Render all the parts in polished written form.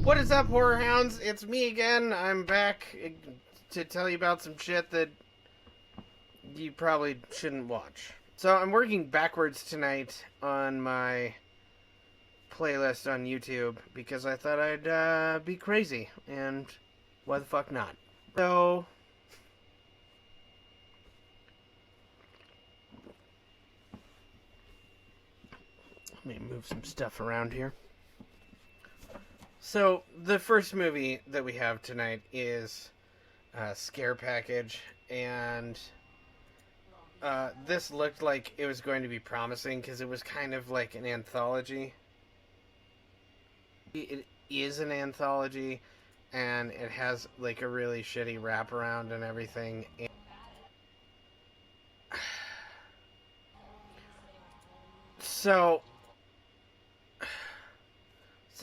What is up, horror hounds? It's me again. I'm back to tell you about some shit that you probably shouldn't watch. So I'm working backwards tonight on my playlist on YouTube because I thought I'd be crazy, and why the fuck not? So let me move some stuff around here. So, the first movie that we have tonight is Scare Package, and this looked like it was going to be promising because it was kind of like an anthology. It is an anthology, and it has like a really shitty wraparound and everything. So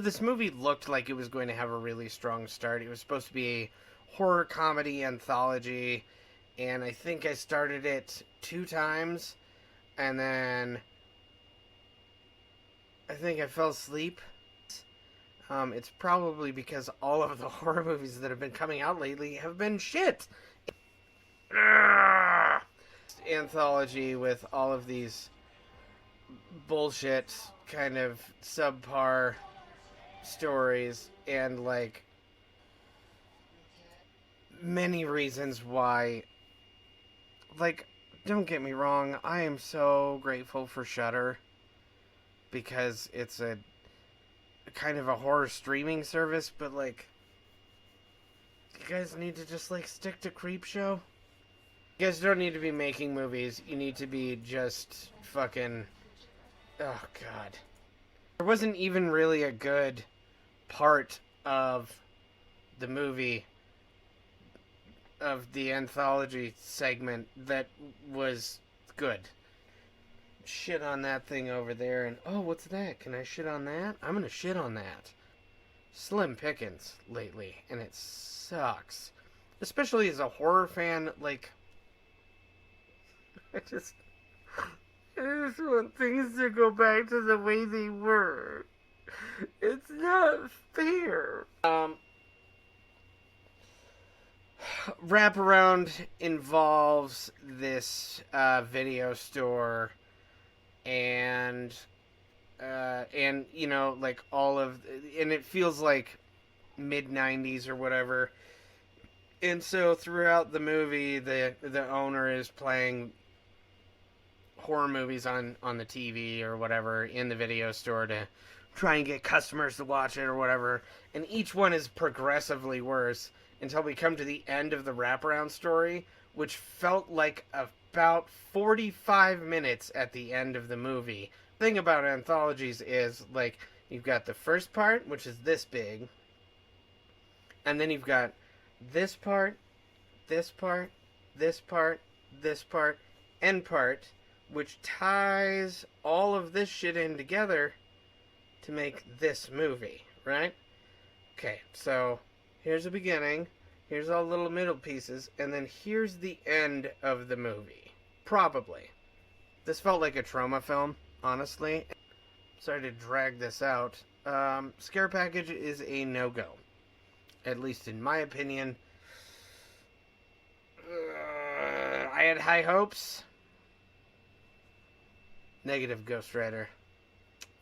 this movie looked like it was going to have a really strong start. It was supposed to be a horror comedy anthology, and I think I started it 2 times, and then I think I fell asleep. It's probably because all of the horror movies that have been coming out lately have been shit. Anthology with all of these bullshit kind of subpar stories, and like many reasons why. Like, don't get me wrong, I am so grateful for Shudder because it's a kind of a horror streaming service, but like, you guys need to just like stick to Creepshow. You guys don't need to be making movies. You need to be just fucking, oh god. There wasn't even really a good part of the movie, of the anthology segment, that was good. Shit on that thing over there, and oh, what's that? Can I shit on that? I'm gonna shit on that. Slim pickings lately, and it sucks. Especially as a horror fan, like, I just want things to go back to the way they were. It's not fair. Wraparound involves this video store, and you know, like all of, and it feels like mid-90s or whatever. And so throughout the movie, the owner is playing horror movies on the TV or whatever in the video store to try and get customers to watch it or whatever. And each one is progressively worse until we come to the end of the wraparound story, which felt like about 45 minutes at the end of the movie. The thing about anthologies is, like, you've got the first part, which is this big, and then you've got this part, this part, this part, this part, end part, which ties all of this shit in together to make this movie, right? Okay, so here's the beginning, here's all the little middle pieces, and then here's the end of the movie. Probably. This felt like a trauma film, honestly. Sorry to drag this out. Scare Package is a no-go. At least in my opinion. I had high hopes. Negative, Ghost Rider.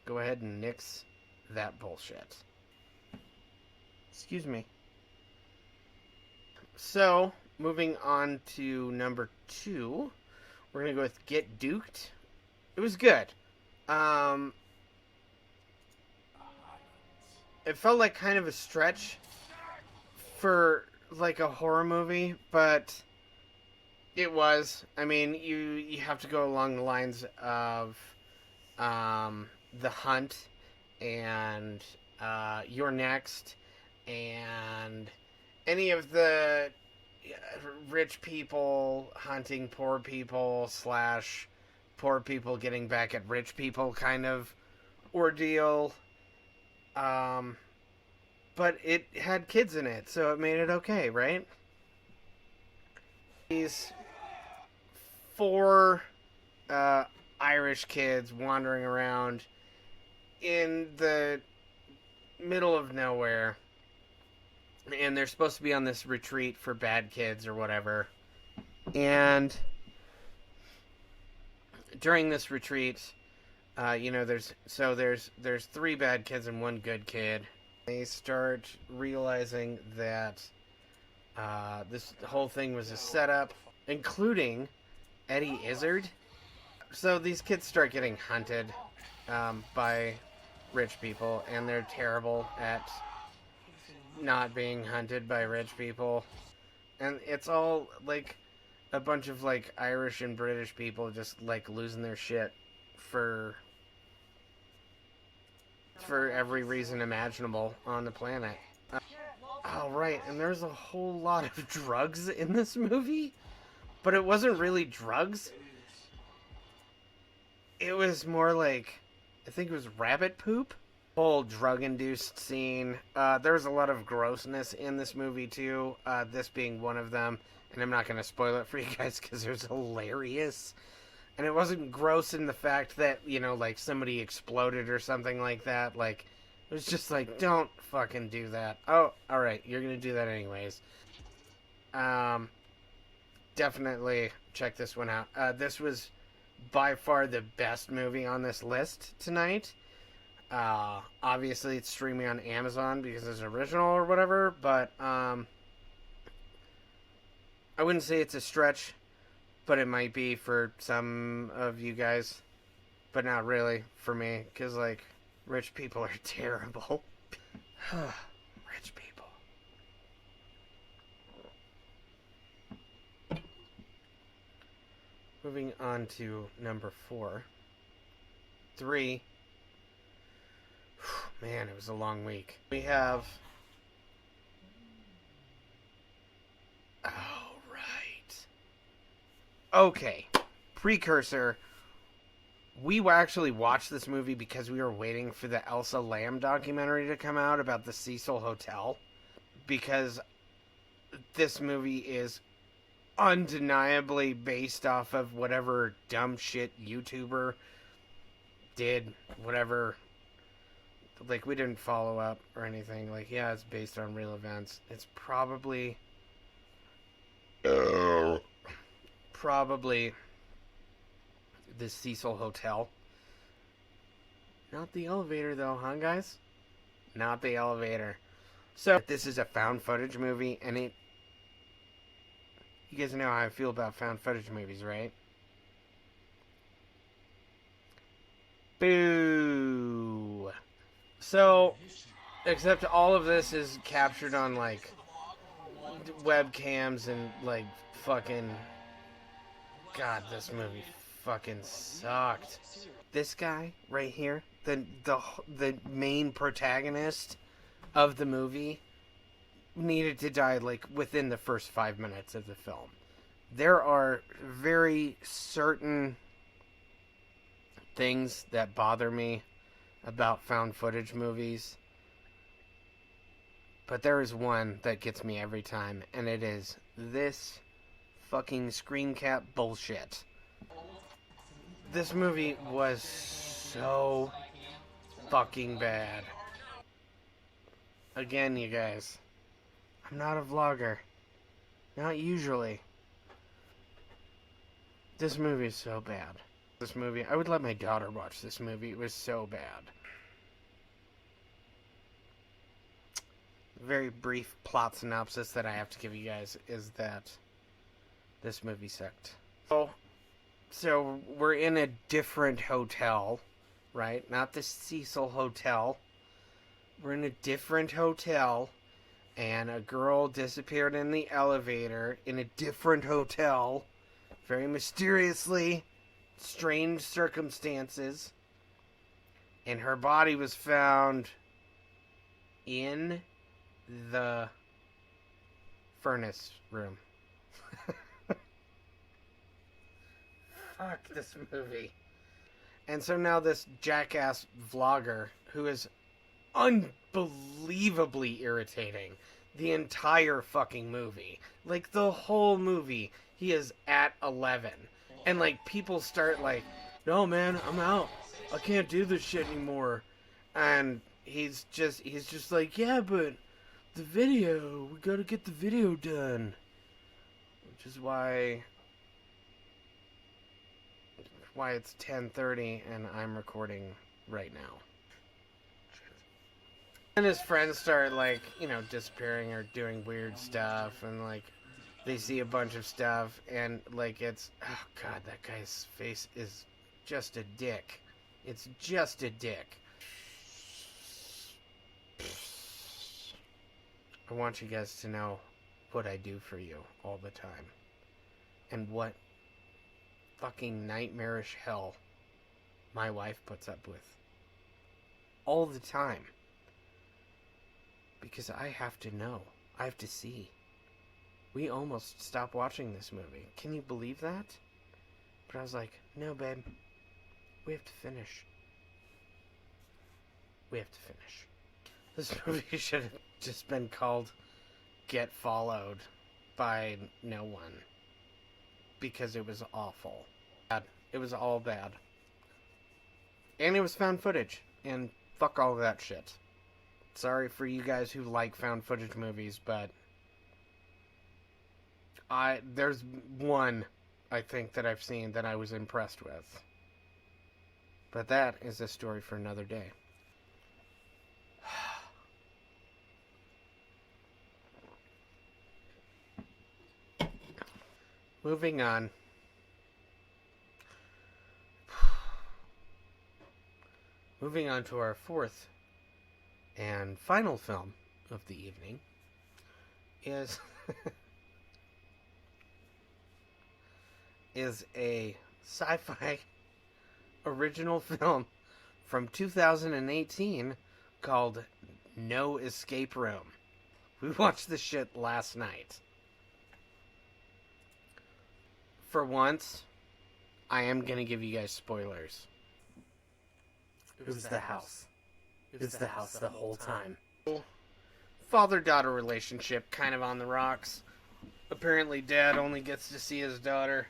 Go ahead and nix that bullshit. Excuse me. So, moving on to number 2, we're gonna go with Get Duked. It was good. It felt like kind of a stretch for like a horror movie, but it was. I mean, you have to go along the lines of The Hunt and You're Next and any of the rich people hunting poor people / poor people getting back at rich people kind of ordeal. But it had kids in it, so it made it okay, right? These 4 Irish kids wandering around in the middle of nowhere and they're supposed to be on this retreat for bad kids or whatever. And during this retreat, there's three bad kids and one good kid. They start realizing that this whole thing was a setup, including Eddie Izzard. So these kids start getting hunted by rich people, and they're terrible at not being hunted by rich people. And it's all like a bunch of like Irish and British people just like losing their shit for every reason imaginable on the planet. Oh, right, and there's a whole lot of drugs in this movie, but it wasn't really drugs. It was more like, I think it was rabbit poop. Whole drug-induced scene. There was a lot of grossness in this movie, too, this being one of them, and I'm not going to spoil it for you guys because it was hilarious. And it wasn't gross in the fact that, like somebody exploded or something like that. Like, it was just like, don't fucking do that. Oh, alright, you're gonna do that anyways. Definitely check this one out. This was by far the best movie on this list tonight. Obviously it's streaming on Amazon because it's original or whatever, but, I wouldn't say it's a stretch, but it might be for some of you guys, but not really for me, because, like, rich people are terrible. Rich people. Moving on to number 4. 3. Man, it was a long week. We have... Oh, right. Okay. Precursor. We actually watched this movie because we were waiting for the Elsa Lam documentary to come out about the Cecil Hotel. Because this movie is undeniably based off of whatever dumb shit YouTuber did. Whatever. Like, we didn't follow up or anything. Like, yeah, it's based on real events. It's probably the Cecil Hotel. Not the elevator, though, huh, guys? Not the elevator. So, this is a found footage movie, and you guys know how I feel about found footage movies, right? Boo! So, except all of this is captured on, like, webcams and, like, fucking... God, this movie fucking sucked. This guy right here, the main protagonist of the movie, needed to die, like, within the first 5 minutes of the film. There are very certain things that bother me about found footage movies, but there is one that gets me every time, and it is this fucking screen cap bullshit. This movie was so fucking bad. Again, you guys, I'm not a vlogger. Not usually. This movie is so bad. This movie, I would let my daughter watch this movie. It was so bad. Very brief plot synopsis that I have to give you guys is that this movie sucked. So we're in a different hotel, right? Not the Cecil Hotel. We're in a different hotel, and a girl disappeared in the elevator in a different hotel, very mysteriously, strange circumstances, and her body was found in the furnace room. Fuck this movie. And so now this jackass vlogger, who is unbelievably irritating the entire fucking movie, like the whole movie, he is at 11. And like people start like, no man, I'm out. I can't do this shit anymore. And he's just like, yeah, but the video. We gotta get the video done. Which is why it's 10:30 and I'm recording right now. And his friends start, like, you know, disappearing or doing weird stuff, and, like, they see a bunch of stuff, and, like, it's, oh god, that guy's face is just a dick. It's just a dick. I want you guys to know what I do for you all the time. And what fucking nightmarish hell my wife puts up with. All the time. Because I have to know. I have to see. We almost stopped watching this movie. Can you believe that? But I was like, no, babe. We have to finish. We have to finish. This movie should have just been called Get Followed by No One. Because it was awful. Bad. It was all bad. And it was found footage. And fuck all of that shit. Sorry for you guys who like found footage movies, but there's one, I think, that I've seen that I was impressed with. But that is a story for another day. Moving on. Moving on to our fourth and final film of the evening is is a sci-fi original film from 2018 called No Escape Room. We watched this shit last night. For once, I am gonna give you guys spoilers. It was the house. It was the house the whole time. Father-daughter relationship kind of on the rocks. Apparently dad only gets to see his daughter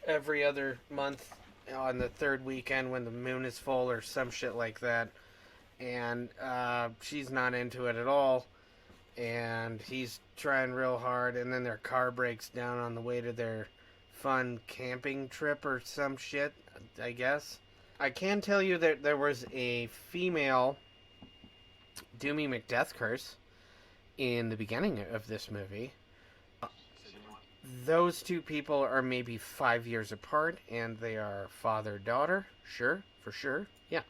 every other month on the third weekend when the moon is full or some shit like that. And she's not into it at all. And he's trying real hard, and then their car breaks down on the way to their fun camping trip or some shit, I guess. I can tell you that there was a female Doomy McDeathcurse in the beginning of this movie. Those two people are maybe 5 years apart, and they are father-daughter. Sure, for sure. Yeah.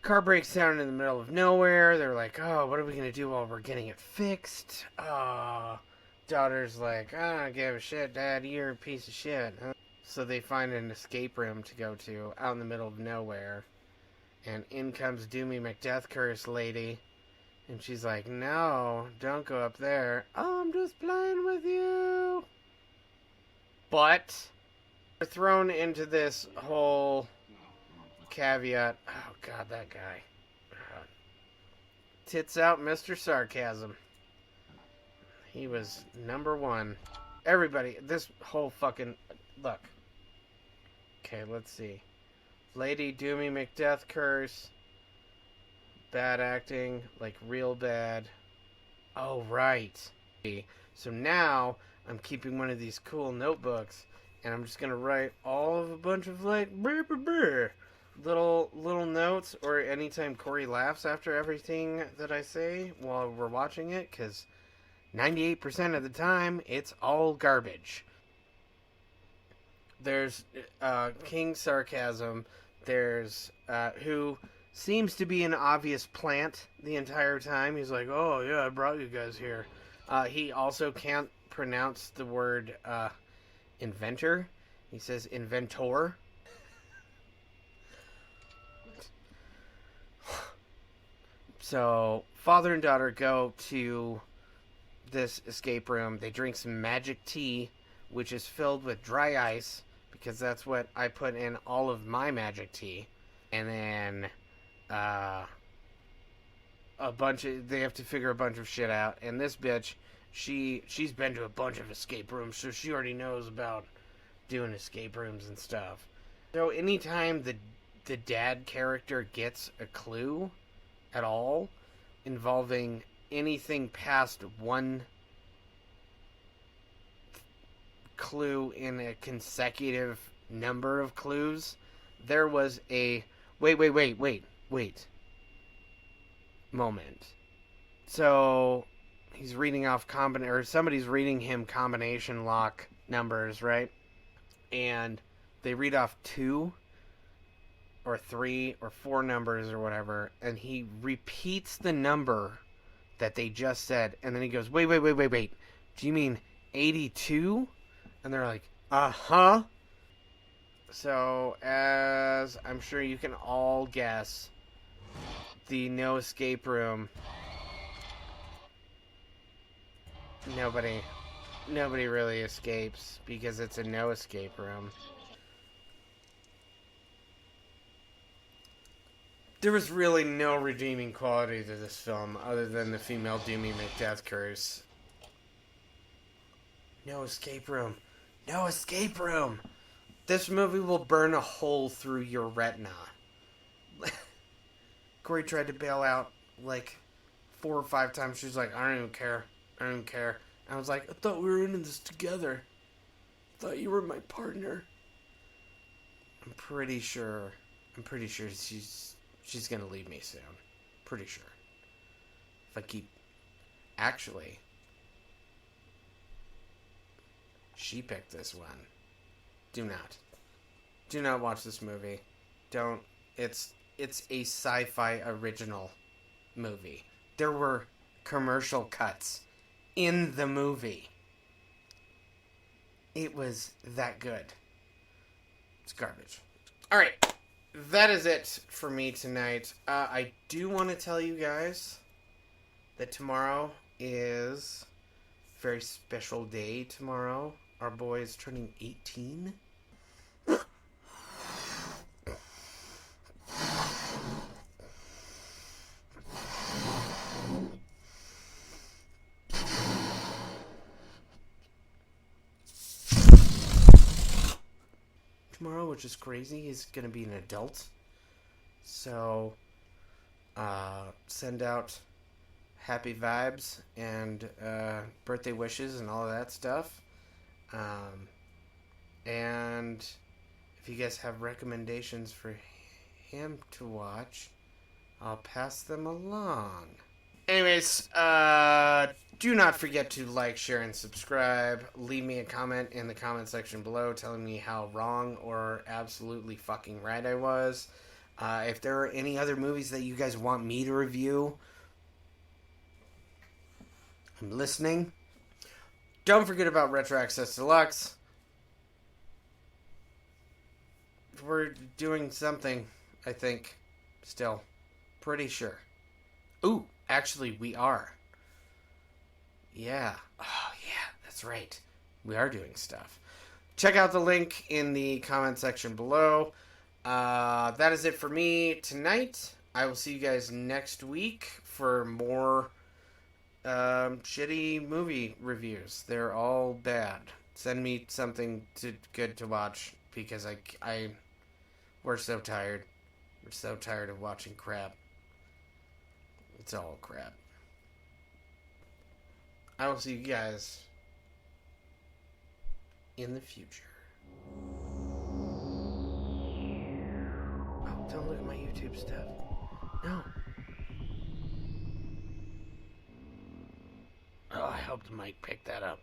Car breaks down in the middle of nowhere. They're like, oh, what are we going to do while we're getting it fixed? Daughter's like, I don't give a shit, Dad. You're a piece of shit. Huh? So they find an escape room to go to out in the middle of nowhere. And in comes Doomy McDeathcurse lady. And she's like, no, don't go up there. Oh, I'm just playing with you. But they're thrown into this whole caveat. Oh, God, that guy. Tits out Mr. Sarcasm. He was number one. Everybody, this whole fucking... Look. Okay, let's see. Lady Doomy McDeathcurse. Bad acting. Like, real bad. Oh, right. So now, I'm keeping one of these cool notebooks. And I'm just going to write all of a bunch of, like, little notes. Or anytime Corey laughs after everything that I say while we're watching it. Because 98% of the time, it's all garbage. There's King Sarcasm. There's who seems to be an obvious plant the entire time. He's like, oh, yeah, I brought you guys here. He also can't pronounce the word inventor. He says inventor. So, father and daughter go to this escape room. They drink some magic tea, which is filled with dry ice, because that's what I put in all of my magic tea. And then they have to figure a bunch of shit out. And this bitch, she's been to a bunch of escape rooms, so she already knows about doing escape rooms and stuff. So anytime the dad character gets a clue at all involving anything past one clue in a consecutive number of clues, there was a wait moment. So he's reading off or somebody's reading him combination lock numbers, right? And they read off 2 or 3 or 4 numbers or whatever, and he repeats the number that they just said, and then he goes, wait. Do you mean 82? And they're like, uh-huh. So, as I'm sure you can all guess, the No Escape Room, nobody really escapes because it's a no escape room. There was really no redeeming quality to this film other than the female Doomy McDeath curse. No escape room. No escape room. This movie will burn a hole through your retina. Corey tried to bail out like 4 or 5 times. She was like, I don't even care. I was like, I thought we were in this together. I thought you were my partner. I'm pretty sure she's gonna leave me soon. Pretty sure. If I keep... Actually... She picked this one. Do not watch this movie. Don't. It's a sci-fi original movie. There were commercial cuts in the movie. It was that good. It's garbage. Alright. That is it for me tonight. I do want to tell you guys that tomorrow is a very special day tomorrow. Our boy is turning 18. Tomorrow, which is crazy, he's going to be an adult. So, send out happy vibes and birthday wishes and all of that stuff. And if you guys have recommendations for him to watch, I'll pass them along. Anyways, do not forget to like, share, and subscribe. Leave me a comment in the comment section below telling me how wrong or absolutely fucking right I was. If there are any other movies that you guys want me to review, I'm listening. Don't forget about Retro Access Deluxe. We're doing something, I think, still. Pretty sure. Ooh, actually, we are. Yeah. Oh, yeah, that's right. We are doing stuff. Check out the link in the comment section below. That is it for me tonight. I will see you guys next week for more shitty movie reviews. They're all bad. Send me something good to watch because we're so tired. We're so tired of watching crap. It's all crap. I will see you guys in the future. Oh, don't look at my YouTube stuff. No. Oh, I hope the mic picked that up.